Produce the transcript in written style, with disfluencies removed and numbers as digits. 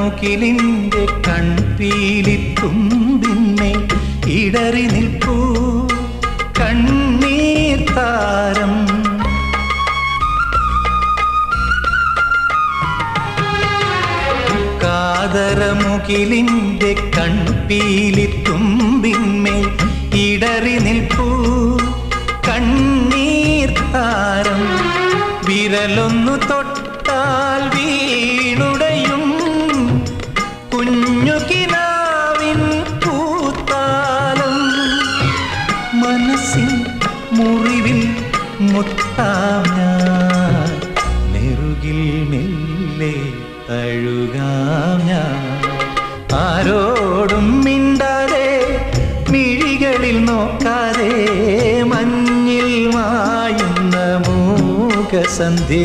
കാതരമുകിലിന്റെ കൺപീലിത്തുമ്പിന്മേ ഇടറി നിൽപ്പൂ കണ്ണീർ താരം. കാതരമുകിലിന്റെ കൺപീലിത്തുമ്പിന്മേ ഇടറി നിൽപ്പൂ കണ്ണീർ താരം. വിരലൊന്നു തൊട്ടാൽ വീണുടയും കുഞ്ഞു കിനാവിൻ പൂത്താലം. മനസ്സിൻ മുറിവിൽ മുത്താം ഞാൻ, നെറുകിൽ മെല്ലെ തഴുകാം ഞാൻ. ആരോടും മിണ്ടാതെ മിഴികളിൽ നോക്കാതെ മഞ്ഞിൽ മായുന്ന മൂകസന്ധ്യ